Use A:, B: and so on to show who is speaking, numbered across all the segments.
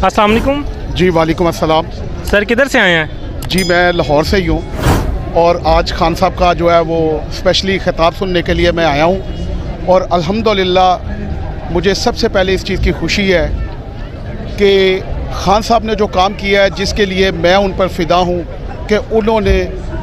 A: अस्सलाम वालेकुम।
B: जी वालेकुम अस्सलाम।
A: सर किधर से आए हैं?
B: जी मैं लाहौर से ही हूँ और आज खान साहब का जो है वो स्पेशली ख़िताब सुनने के लिए मैं आया हूँ और अल्हम्दुलिल्लाह मुझे सबसे पहले इस चीज़ की खुशी है कि खान साहब ने जो काम किया है, जिसके लिए मैं उन पर फ़िदा हूँ कि उन्होंने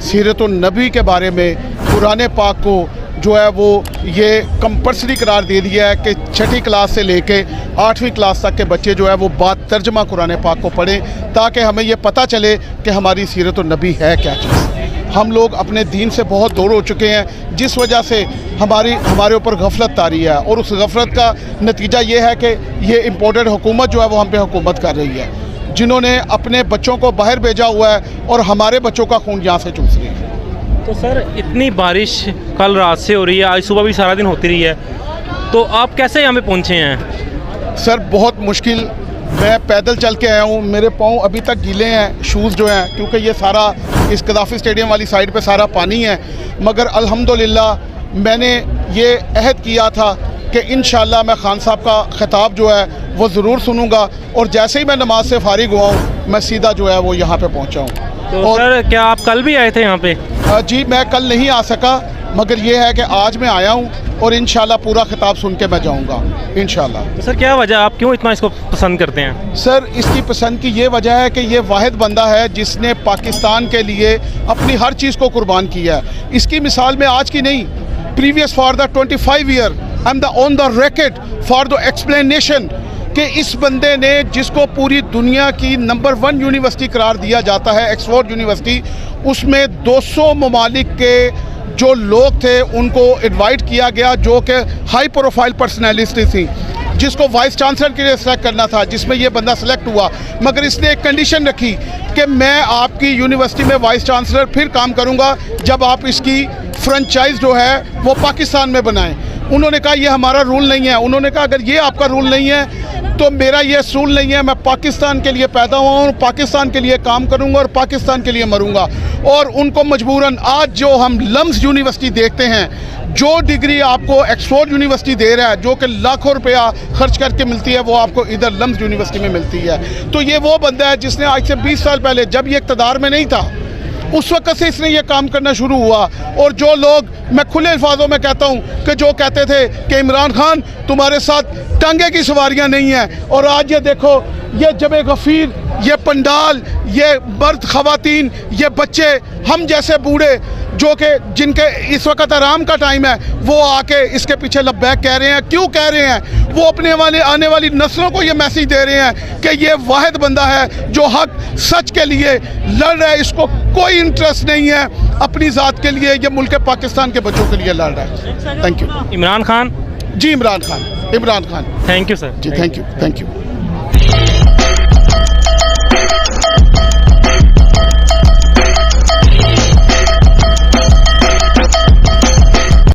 B: सीरतुन नबी के बारे में कुरान पाक को जो है वो ये कंपल्सरी करार दे दिया है कि 6ठी क्लास से लेके 8वीं क्लास तक के बच्चे जो है वो बात तर्जमा कुरान पाक को पढ़ें, ताकि हमें ये पता चले कि हमारी सीरतुन नबी है क्या चीज़। हम लोग अपने दीन से बहुत दूर हो चुके हैं, जिस वजह से हमारे ऊपर गफलत तारी है और उस गफलत का नतीजा ये है कि ये इम्पोर्टेड हुकूमत जो है वो हम पे हुकूमत कर रही है, जिन्होंने अपने बच्चों को बाहर भेजा हुआ है और हमारे बच्चों का खून यहाँ से चूस रही है।
A: तो सर इतनी बारिश कल रात से हो रही है, आज सुबह भी सारा दिन होती रही है, तो आप कैसे यहाँ पे पहुँचे हैं?
B: सर बहुत मुश्किल, मैं पैदल चल के आया हूँ, मेरे पाँव अभी तक गीले हैं, शूज़ जो हैं, क्योंकि ये सारा इस गद्दाफ़ी स्टेडियम वाली साइड पे सारा पानी है। मगर अल्हम्दुलिल्लाह मैंने ये अहद किया था कि इंशाअल्लाह मैं खान साहब का ख़िताब जो है वो ज़रूर सुनूंगा और जैसे ही मैं नमाज से फारिग हुआ हूँ मैं सीधा जो है वो यहाँ पे पहुँचा हूँ।
A: तो सर क्या आप कल भी आए थे यहाँ पे?
B: जी मैं कल नहीं आ सका, मगर ये है कि आज मैं आया हूँ और इंशाअल्लाह पूरा ख़िताब सुन के मैं जाऊँगा इंशाअल्लाह।
A: तो सर क्या वजह, आप क्यों इतना इसको पसंद करते हैं?
B: सर इसकी पसंद की ये वजह है कि ये वाहिद बंदा है जिसने पाकिस्तान के लिए अपनी हर चीज़ को कुर्बान किया है। इसकी मिसाल में आज की नहीं, previous for the 25 year I am the on the record for the explanation कि इस बंदे ने, जिसको पूरी दुनिया की नंबर 1 यूनिवर्सिटी करार दिया जाता है, ऑक्सफोर्ड यूनिवर्सिटी, उसमें 200 ममालिक के जो लोग थे उनको इनवाइट किया गया, जो कि हाई प्रोफाइल पर्सनैलिटी थी, जिसको वाइस चांसलर के लिए सेलेक्ट करना था, जिसमें ये बंदा सेलेक्ट हुआ। मगर इसने एक कंडीशन रखी कि मैं आपकी यूनिवर्सिटी में वाइस चांसलर फिर काम करूंगा जब आप इसकी फ्रेंचाइज जो है वो पाकिस्तान में बनाएं। उन्होंने कहा ये हमारा रूल नहीं है। उन्होंने कहा अगर ये आपका रूल नहीं है तो मेरा ये रूल नहीं है। मैं पाकिस्तान के लिए पैदा हुआ हूँ, पाकिस्तान के लिए काम करूँगा और पाकिस्तान के लिए मरूँगा। और उनको मजबूरन आज जो हम लम्स यूनिवर्सिटी देखते हैं, जो डिग्री आपको ऑक्सफोर्ड यूनिवर्सिटी दे रहा है, जो कि लाखों रुपया खर्च करके मिलती है, वो आपको इधर लम्स यूनिवर्सिटी में मिलती है। तो ये वो बंदा है जिसने आज से 20 साल पहले, जब ये इक़्तिदार में नहीं था, उस वक्त से इसने ये काम करना शुरू हुआ। और जो लोग, मैं खुले अल्फाजों में कहता हूँ कि जो कहते थे कि इमरान खान तुम्हारे साथ टांगे की सवारियाँ नहीं हैं, और आज ये देखो, ये जबे गफ़ीर, ये पंडाल, ये मर्द ख़वातीन, ये बच्चे, हम जैसे बूढ़े जो कि जिनके इस वक्त आराम का टाइम है, वो आके इसके पीछे लब्बैक कह रहे हैं। क्यों कह रहे हैं? वो अपने आने वाली नस्लों को ये मैसेज दे रहे हैं कि ये वाहिद बंदा है जो हक सच के लिए लड़ रहा है। इसको कोई इंटरेस्ट नहीं है अपनी ज़ात के लिए, ये मुल्क पाकिस्तान के बच्चों के लिए लड़ रहा है। Thank you.
A: इमरान खान?
B: जी Imran Khan.
A: Thank you sir.
B: जी थैंक यू।